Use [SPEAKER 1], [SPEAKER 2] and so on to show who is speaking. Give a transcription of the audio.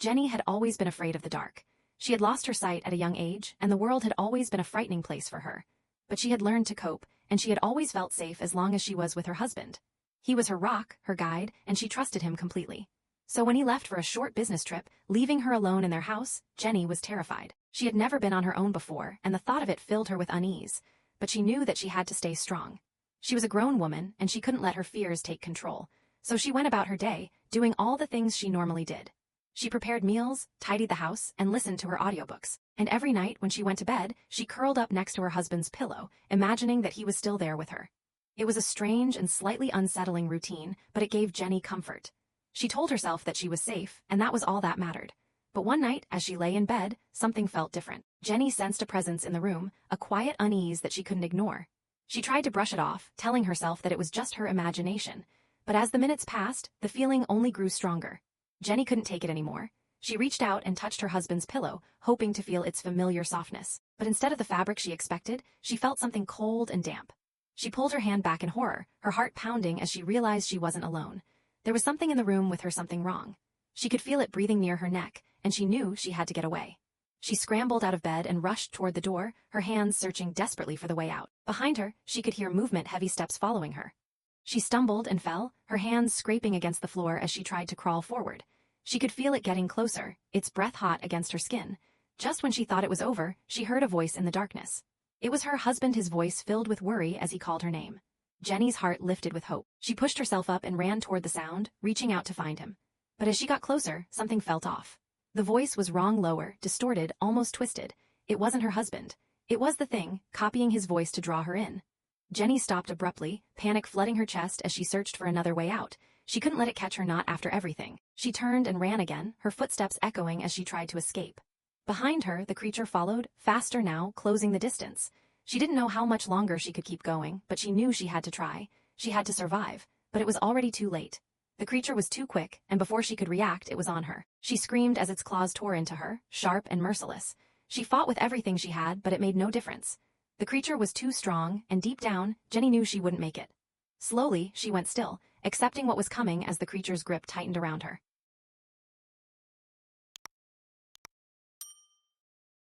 [SPEAKER 1] Jenny had always been afraid of the dark. She had lost her sight at a young age, and the world had always been a frightening place for her. But she had learned to cope, and she had always felt safe as long as she was with her husband. He was her rock, her guide, and she trusted him completely. So when he left for a short business trip, leaving her alone in their house, Jenny was terrified. She had never been on her own before, and the thought of it filled her with unease. But she knew that she had to stay strong. She was a grown woman, and she couldn't let her fears take control. So she went about her day, doing all the things she normally did. She prepared meals, tidied the house, and listened to her audiobooks. And every night when she went to bed, she curled up next to her husband's pillow, imagining that he was still there with her. It was a strange and slightly unsettling routine, but it gave Jenny comfort. She told herself that she was safe, and that was all that mattered. But one night, as she lay in bed, something felt different. Jenny sensed a presence in the room, a quiet unease that she couldn't ignore. She tried to brush it off, telling herself that it was just her imagination. But as the minutes passed, the feeling only grew stronger. Jenny couldn't take it anymore. She reached out and touched her husband's pillow, hoping to feel its familiar softness. But instead of the fabric she expected, she felt something cold and damp. She pulled her hand back in horror, her heart pounding as she realized she wasn't alone. There was something in the room with her, something wrong. She could feel it breathing near her neck, and she knew she had to get away. She scrambled out of bed and rushed toward the door, her hands searching desperately for the way out. Behind her, she could hear movement, heavy steps following her. She stumbled and fell, her hands scraping against the floor as she tried to crawl forward. She could feel it getting closer, its breath hot against her skin. Just when she thought it was over, she heard a voice in the darkness. It was her husband, his voice filled with worry as he called her name. Jenny's heart lifted with hope. She pushed herself up and ran toward the sound, reaching out to find him. But as she got closer, something felt off. The voice was wrong, lower, distorted, almost twisted. It wasn't her husband. It was the thing, copying his voice to draw her in. Jenny stopped abruptly, panic flooding her chest as she searched for another way out. She couldn't let it catch her, not after everything. She turned and ran again, her footsteps echoing as she tried to escape. Behind her, the creature followed, faster now, closing the distance. She didn't know how much longer she could keep going, but she knew she had to try. She had to survive. But it was already too late. The creature was too quick, and before she could react, it was on her. She screamed as its claws tore into her, sharp and merciless. She fought with everything she had, but it made no difference. The creature was too strong, and deep down, Jenny knew she wouldn't make it. Slowly, she went still, accepting what was coming as the creature's grip tightened around her.